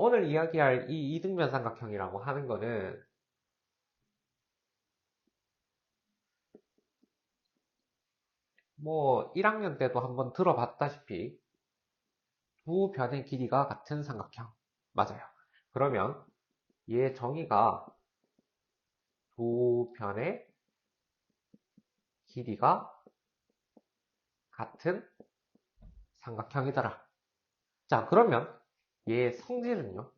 오늘 이야기할 이 이등변 삼각형이라고 하는 거는 뭐 1학년 때도 한번 들어봤다시피 두 변의 길이가 같은 삼각형. 맞아요. 그러면 얘 정의가 두 변의 길이가 같은 삼각형이더라. 자, 그러면 얘 성질은요?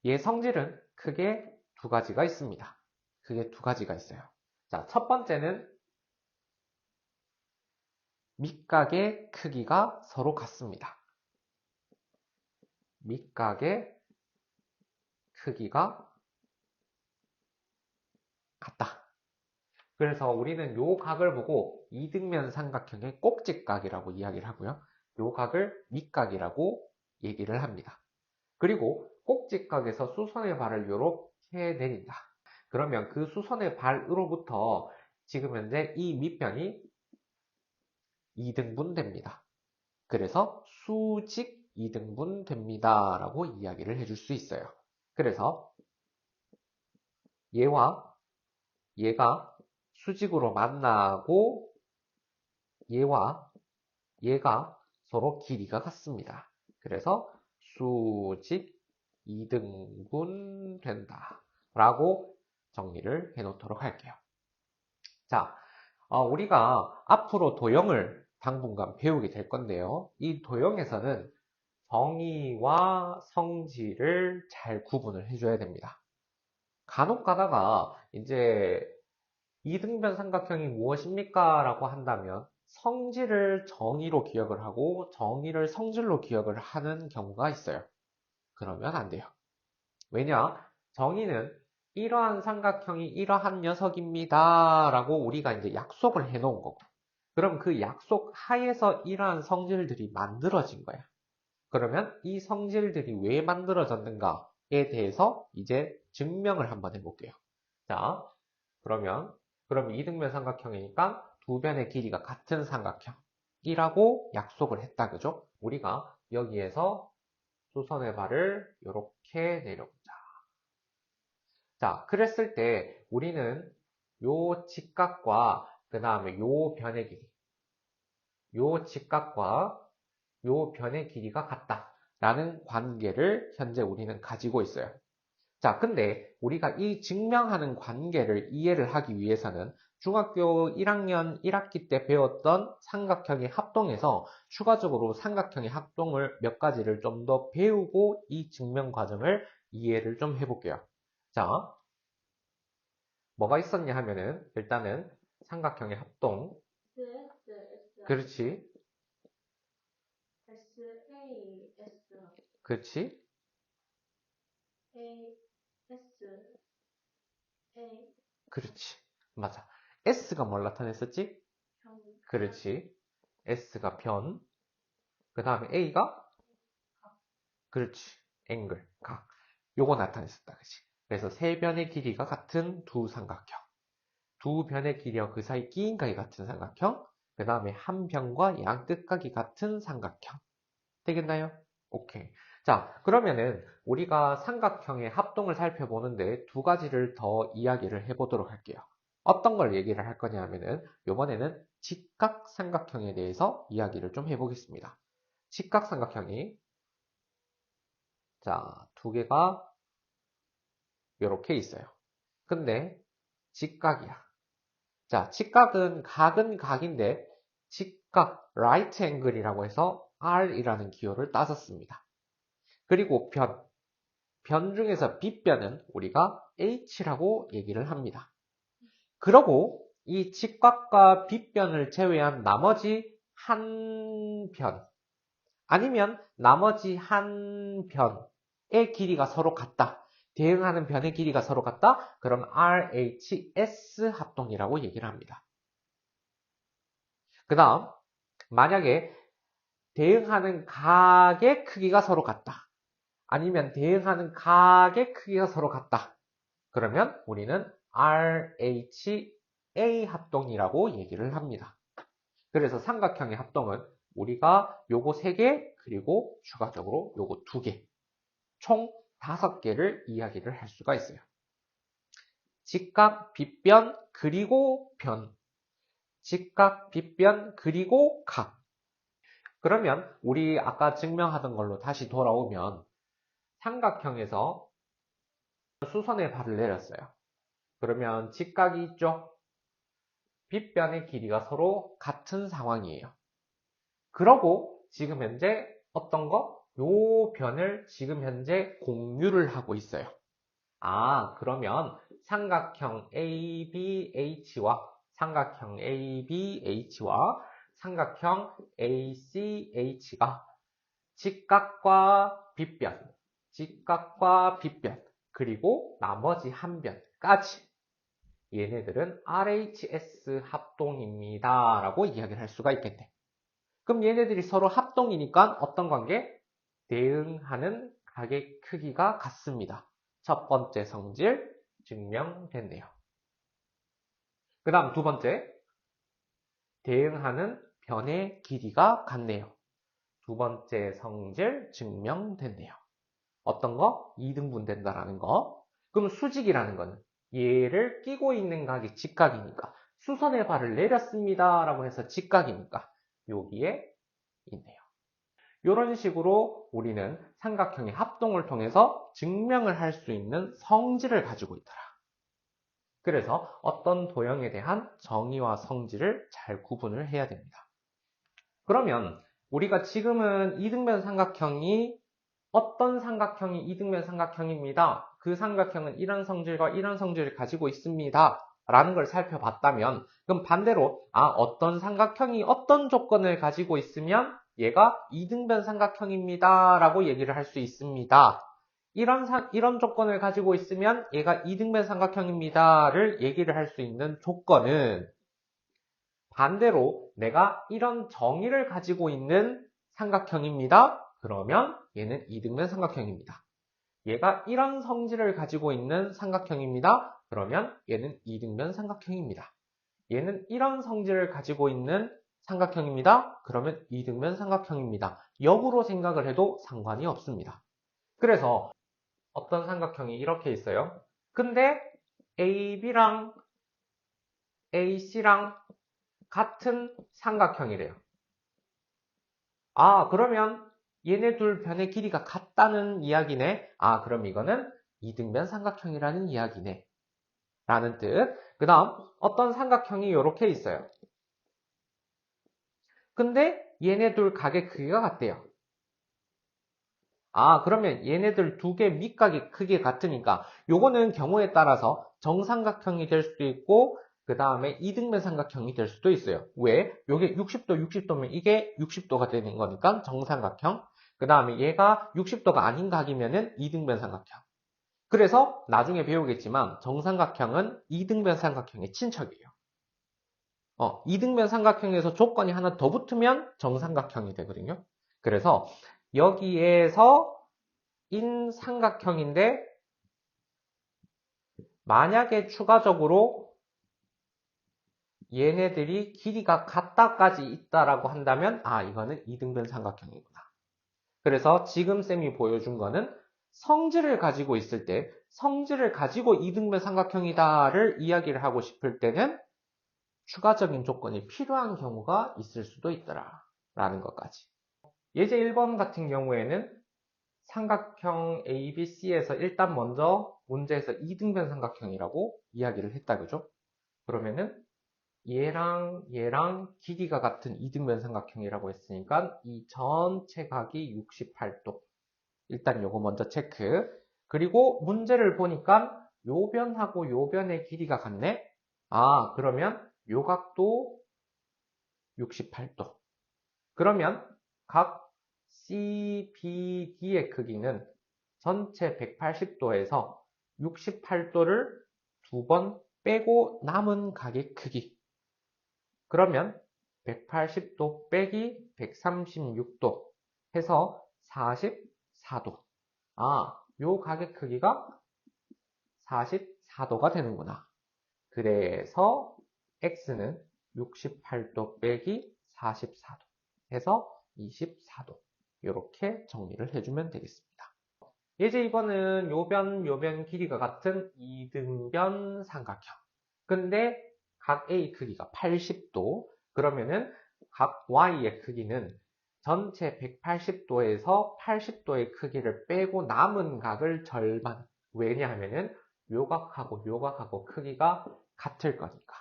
얘 성질은 크게 두 가지가 있습니다. 크게 두 가지가 있어요. 자, 첫 번째는 밑각의 크기가 서로 같습니다. 밑각의 크기가 같다. 그래서 우리는 요 각을 보고 이등변 삼각형의 꼭지각이라고 이야기를 하고요. 요 각을 밑각이라고 얘기를 합니다. 그리고 꼭지각에서 수선의 발을 이렇게 내린다. 그러면 그 수선의 발으로부터 지금 현재 이 밑변이 2등분 됩니다. 그래서 수직 2등분 됩니다. 라고 이야기를 해줄 수 있어요. 그래서 얘와 얘가 수직으로 만나고 얘와 얘가 서로 길이가 같습니다. 그래서 수직 2등분 된다. 라고 정리를 해 놓도록 할게요. 자, 우리가 앞으로 도형을 당분간 배우게 될 건데요. 이 도형에서는 정의와 성질을 잘 구분을 해줘야 됩니다. 간혹 가다가 이제 이등변 삼각형이 무엇입니까? 라고 한다면 성질을 정의로 기억을 하고 정의를 성질로 기억을 하는 경우가 있어요. 그러면 안 돼요. 왜냐? 정의는 이러한 삼각형이 이러한 녀석입니다. 라고 우리가 이제 약속을 해 놓은 거고. 그럼 그 약속 하에서 이러한 성질들이 만들어진 거야. 그러면 이 성질들이 왜 만들어졌는가에 대해서 이제 증명을 한번 해볼게요. 자, 그럼 이등변 삼각형이니까 두 변의 길이가 같은 삼각형이라고 약속을 했다, 그죠? 우리가 여기에서 수선의 발을 이렇게 내려보자. 자, 그랬을 때 우리는 요 직각과 그 다음에 요 변의 길이, 요 직각과 요 변의 길이가 같다라는 관계를 현재 우리는 가지고 있어요. 자, 근데 우리가 이 증명하는 관계를 이해를 하기 위해서는 중학교 1학년 1학기 때 배웠던 삼각형의 합동에서 추가적으로 삼각형의 합동을 몇 가지를 좀 더 배우고 이 증명 과정을 이해를 좀 해볼게요. 자, 뭐가 있었냐 하면은 일단은 삼각형의 합동. 그렇지. 그렇지. 그렇지. 맞아. S가 뭘 나타냈었지? 그렇지. S가 변. 그 다음에 A가? 그렇지. 앵글, 각. 요거 나타냈었다. 그치? 그래서 세 변의 길이가 같은 두 삼각형. 두 변의 길이와 그 사이 끼인 각이 같은 삼각형. 그 다음에 한 변과 양 끝각이 같은 삼각형. 되겠나요? 오케이. 자, 그러면은 우리가 삼각형의 합동을 살펴보는데 두 가지를 더 이야기를 해보도록 할게요. 어떤 걸 얘기를 할 거냐 하면은 이번에는 직각 삼각형에 대해서 이야기를 좀 해보겠습니다. 직각 삼각형이 자, 두 개가 이렇게 있어요. 근데 직각이야. 자, 직각은 각은 각인데 직각 right angle이라고 해서 R이라는 기호를 따졌습니다. 그리고 변 중에서 빗변은 우리가 H라고 얘기를 합니다. 그러고 이 직각과 빗변을 제외한 나머지 한 변, 아니면 나머지 한 변의 길이가 서로 같다. 대응하는 변의 길이가 서로 같다. 그럼 RHS 합동이라고 얘기를 합니다. 그 다음 만약에 대응하는 각의 크기가 서로 같다. 아니면 대응하는 각의 크기가 서로 같다. 그러면 우리는 RHA 합동이라고 얘기를 합니다. 그래서 삼각형의 합동은 우리가 요거 3개, 그리고 추가적으로 요거 2개, 총 5개를 이야기를 할 수가 있어요. 직각, 빗변, 그리고 변. 직각, 빗변, 그리고 각. 그러면 우리 아까 증명하던 걸로 다시 돌아오면 삼각형에서 수선의 발을 내렸어요. 그러면 직각이 있죠? 빗변의 길이가 서로 같은 상황이에요. 그러고 지금 현재 어떤 거? 요 변을 지금 현재 공유를 하고 있어요. 그러면 삼각형 ABH와 삼각형 ABH와 삼각형 ACH가 직각과 빗변, 그리고 나머지 한 변까지 얘네들은 RHS 합동입니다. 라고 이야기를 할 수가 있겠네. 그럼 얘네들이 서로 합동이니까 어떤 관계? 대응하는 각의 크기가 같습니다. 첫 번째 성질 증명됐네요. 그 다음 두 번째, 대응하는 변의 길이가 같네요. 두 번째 성질 증명됐네요. 어떤 거? 이등분된다라는 거. 그럼 수직이라는 거는 얘를 끼고 있는 각이 직각이니까 수선의 발을 내렸습니다 라고 해서 직각이니까 여기에 있네요. 이런 식으로 우리는 삼각형의 합동을 통해서 증명을 할 수 있는 성질을 가지고 있더라. 그래서 어떤 도형에 대한 정의와 성질을 잘 구분을 해야 됩니다. 그러면 우리가 지금은 이등변 삼각형이 어떤 삼각형이 이등변 삼각형입니다. 그 삼각형은 이런 성질과 이런 성질을 가지고 있습니다. 라는 걸 살펴봤다면 그럼 반대로 어떤 삼각형이 어떤 조건을 가지고 있으면 얘가 이등변 삼각형입니다. 라고 얘기를 할 수 있습니다. 이런 조건을 가지고 있으면 얘가 이등변 삼각형입니다를 얘기를 할 수 있는 조건은 반대로 내가 이런 정의를 가지고 있는 삼각형입니다. 그러면 얘는 이등변 삼각형입니다. 얘가 이런 성질을 가지고 있는 삼각형입니다. 그러면 얘는 이등변 삼각형입니다. 얘는 이런 성질을 가지고 있는 삼각형입니다. 그러면 이등변 삼각형입니다. 역으로 생각을 해도 상관이 없습니다. 그래서 어떤 삼각형이 이렇게 있어요. 근데 AB랑 AC랑 같은 삼각형이래요. 그러면 얘네 둘 변의 길이가 같다는 이야기네. 그럼 이거는 이등변 삼각형이라는 이야기네. 라는 뜻. 그 다음 어떤 삼각형이 이렇게 있어요. 근데 얘네 둘 각의 크기가 같대요. 그러면 얘네들 두 개 밑각의 크기 같으니까 요거는 경우에 따라서 정삼각형이 될 수도 있고 그 다음에 이등변 삼각형이 될 수도 있어요. 왜? 요게 60도, 60도면 이게 60도가 되는 거니까 정삼각형. 그 다음에 얘가 60도가 아닌 각이면은 이등변 삼각형. 그래서 나중에 배우겠지만 정삼각형은 이등변 삼각형의 친척이에요. 이등변 삼각형에서 조건이 하나 더 붙으면 정삼각형이 되거든요. 그래서 여기에서 인 삼각형인데 만약에 추가적으로 얘네들이 길이가 같다까지 있다라고 한다면 이거는 이등변 삼각형이구나. 그래서 지금 쌤이 보여준 거는 성질을 가지고 있을 때 성질을 가지고 이등변 삼각형이다를 이야기를 하고 싶을 때는 추가적인 조건이 필요한 경우가 있을 수도 있더라 라는 것까지. 예제 1번 같은 경우에는 삼각형 ABC에서 일단 먼저 문제에서 이등변 삼각형이라고 이야기를 했다 그죠? 그러면은 얘랑 길이가 같은 이등변 삼각형이라고 했으니까 이 전체 각이 68도. 일단 요거 먼저 체크. 그리고 문제를 보니까 요 변하고 요 변의 길이가 같네? 그러면 요 각도 68도. 그러면 각 CBD의 크기는 전체 180도에서 68도를 두 번 빼고 남은 각의 크기. 그러면 180도 빼기 136도 해서 44도. 요 각의 크기가 44도가 되는구나. 그래서 x는 68도 빼기 44도 해서 24도. 이렇게 정리를 해주면 되겠습니다. 이제 이거는 요변 길이가 같은 이등변 삼각형. 근데 각 A 크기가 80도. 그러면은 각 Y의 크기는 전체 180도에서 80도의 크기를 빼고 남은 각을 절반. 왜냐하면은 요 각하고 요 각하고 크기가 같을 거니까.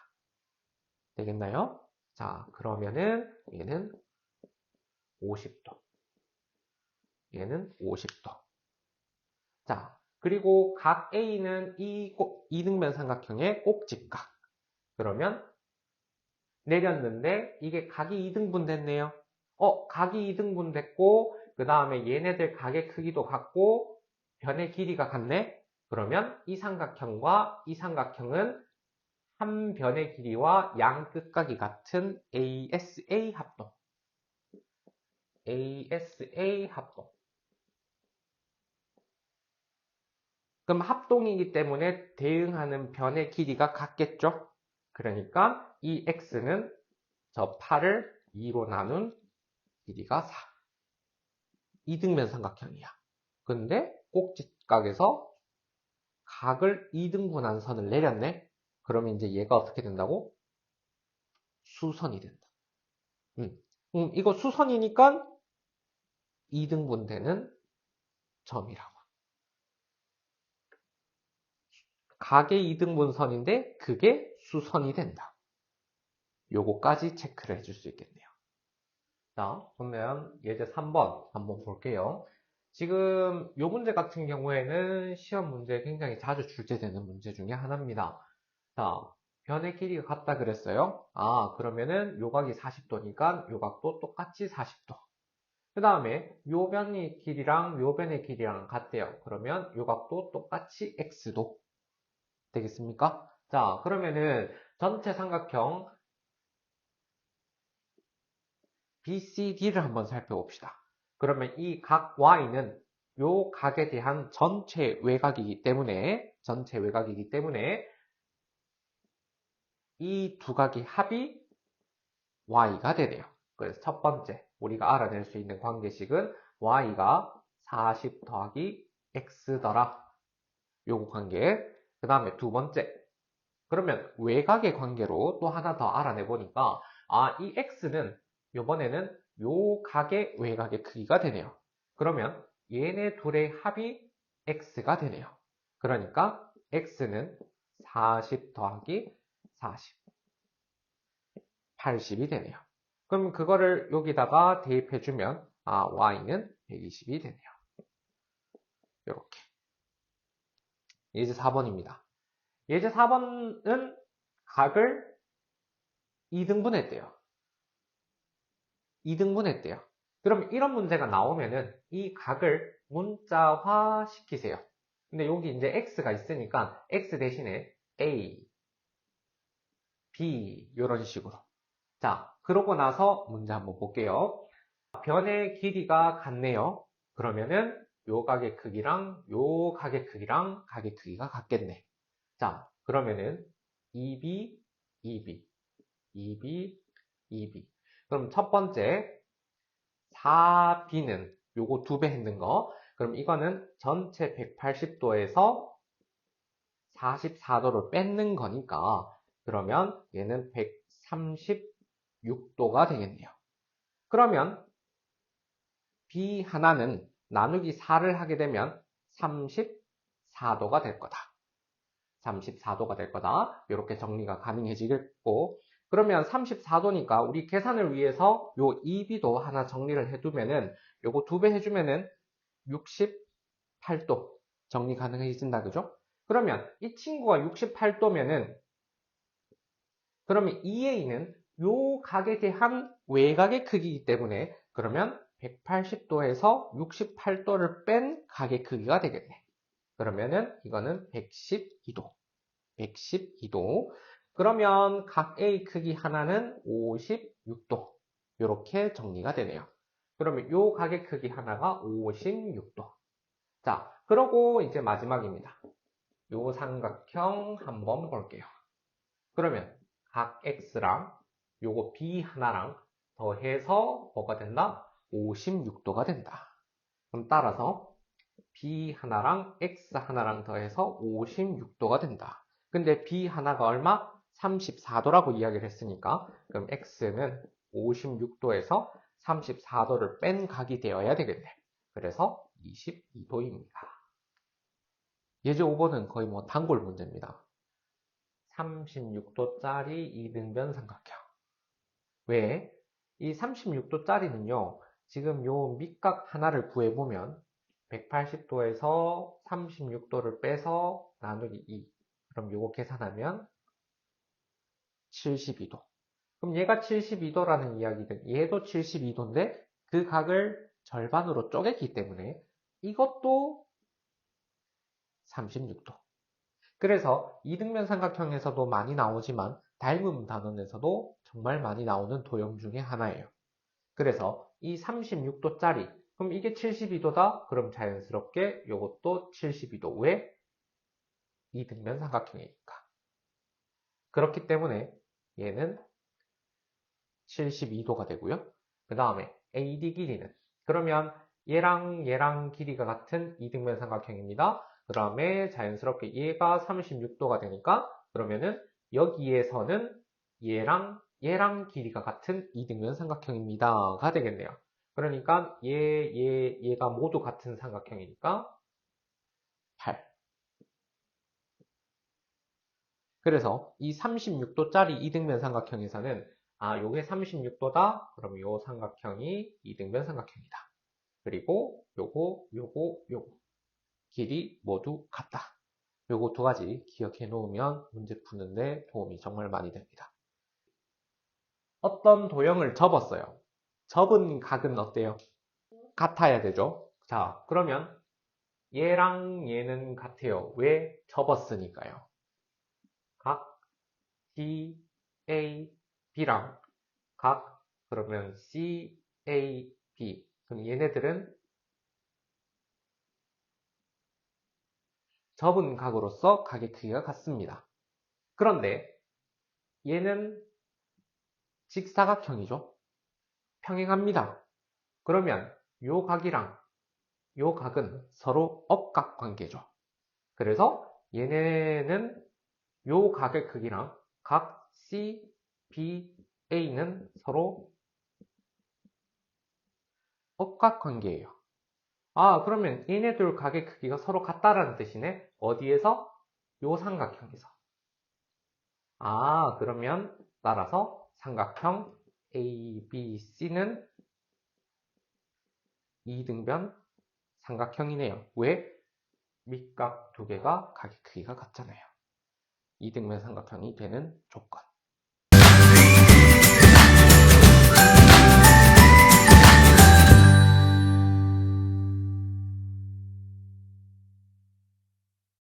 되겠나요? 자, 그러면은 얘는 50도. 얘는 50도. 자, 그리고 각 A는 이등변 삼각형의 꼭지각. 그러면 내렸는데 이게 각이 2등분 됐네요. 각이 2등분 됐고 그 다음에 얘네들 각의 크기도 같고 변의 길이가 같네. 그러면 이 삼각형과 이 삼각형은 한 변의 길이와 양 끝각이 같은 ASA 합동. ASA 합동. 그럼 합동이기 때문에 대응하는 변의 길이가 같겠죠? 그러니까 이 x는 저 8을 2로 나눈 길이가 4. 이등변 삼각형이야. 근데 꼭지각에서 각을 2등분한 선을 내렸네? 그러면 이제 얘가 어떻게 된다고? 수선이 된다. 이거 수선이니까 2등분 되는 점이라고. 각의 2등분 선인데 그게 수선이 된다. 요거까지 체크를 해줄 수 있겠네요. 자, 그러면 예제 3번 한번 볼게요. 지금 요 문제 같은 경우에는 시험 문제에 굉장히 자주 출제되는 문제 중에 하나입니다. 자, 변의 길이가 같다 그랬어요. 그러면은 요각이 40도니까 요각도 똑같이 40도. 그 다음에 요 변의 길이랑 요 변의 길이랑 같대요. 그러면 요각도 똑같이 x도 되겠습니까? 자, 그러면은 전체 삼각형 BCD를 한번 살펴봅시다. 그러면 이 각 Y는 요 각에 대한 전체 외곽이기 때문에 이 두 각의 합이 Y가 되네요. 그래서 첫 번째 우리가 알아낼 수 있는 관계식은 Y가 40 더하기 X더라. 요거 관계. 그 다음에 두 번째. 그러면 외곽의 관계로 또 하나 더 알아내 보니까 이 X는 요번에는 요 각의 외곽의 크기가 되네요. 그러면 얘네 둘의 합이 X가 되네요. 그러니까 X는 40 더하기 40, 80이 되네요. 그럼 그거를 여기다가 대입해주면 Y는 120이 되네요. 이렇게. 예제 4번입니다. 예제 4번은 각을 2등분했대요. 2등분했대요. 그럼 이런 문제가 나오면은 이 각을 문자화 시키세요. 근데 여기 이제 x가 있으니까 x 대신에 a, b 이런 식으로. 자, 그러고 나서 문제 한번 볼게요. 변의 길이가 같네요. 그러면은 요 각의 크기랑 요 각의 크기랑 각의 크기가 같겠네. 자, 그러면은 2b, 2b, 2b, 2b. 그럼 첫 번째 4b는 요거 2배 했는 거. 그럼 이거는 전체 180도에서 44도를 뺏는 거니까 그러면 얘는 136도가 되겠네요. 그러면 b 하나는 나누기 4를 하게 되면 34도가 될 거다. 34도가 될 거다. 이렇게 정리가 가능해지겠고 그러면 34도니까 우리 계산을 위해서 요 2b도 하나 정리를 해두면은 요거 2배 해주면은 68도 정리 가능해진다. 그죠? 그러면 이 친구가 68도면은 그러면 2a는 요 각에 대한 외곽의 크기이기 때문에 그러면 180도에서 68도를 뺀 각의 크기가 되겠네. 그러면은 이거는 112도. 112도. 그러면 각 A 크기 하나는 56도. 이렇게 정리가 되네요. 그러면 요 각의 크기 하나가 56도. 자, 그러고 이제 마지막입니다. 요 삼각형 한번 볼게요. 그러면 각 X랑 요거 B 하나랑 더해서 뭐가 된다? 56도가 된다. 그럼 따라서 B 하나랑 X 하나랑 더해서 56도가 된다. 근데 B 하나가 얼마? 34도라고 이야기를 했으니까 그럼 X는 56도에서 34도를 뺀 각이 되어야 되겠네. 그래서 22도입니다. 예제 5번은 거의 뭐 단골 문제입니다. 36도짜리 이등변 삼각형. 왜? 이 36도짜리는요, 지금 요 밑각 하나를 구해보면 180도에서 36도를 빼서 나누기 2. 그럼 요거 계산하면 72도. 그럼 얘가 72도라는 이야기는 얘도 72도인데 그 각을 절반으로 쪼갰기 때문에 이것도 36도. 그래서 이등변 삼각형에서도 많이 나오지만 닮은 단원에서도 정말 많이 나오는 도형 중에 하나예요. 그래서 이 36도짜리, 그럼 이게 72도다? 그럼 자연스럽게 이것도 72도. 왜? 이등변 삼각형이니까. 그렇기 때문에 얘는 72도가 되고요. 그 다음에 AD 길이는, 그러면 얘랑 길이가 같은 이등변 삼각형입니다. 그 다음에 자연스럽게 얘가 36도가 되니까 그러면은 여기에서는 얘랑 길이가 같은 이등변 삼각형입니다가 되겠네요. 그러니까 얘가 모두 같은 삼각형이니까 8. 그래서 이 36도짜리 이등변 삼각형에서는 요게 36도다. 그럼 요 삼각형이 이등변 삼각형이다. 그리고 요거 길이 모두 같다. 요거 두 가지 기억해 놓으면 문제 푸는데 도움이 정말 많이 됩니다. 어떤 도형을 접었어요. 접은 각은 어때요? 같아야 되죠. 자, 그러면 얘랑 얘는 같아요. 왜? 접었으니까요. 각 D, A, B랑 각 그러면 C, A, B. 그럼 얘네들은 접은 각으로서 각의 크기가 같습니다. 그런데 얘는 직사각형이죠. 평행합니다. 그러면 요 각이랑 요 각은 서로 억각 관계죠. 그래서 얘네는 요 각의 크기랑 각 C, B, A는 서로 억각 관계예요. 그러면 얘네들 각의 크기가 서로 같다라는 뜻이네. 어디에서? 요 삼각형에서. 그러면 따라서 삼각형 ABC는 이등변 삼각형이네요. 왜? 밑각 두 개가 각의 크기가 같잖아요. 이등변 삼각형이 되는 조건.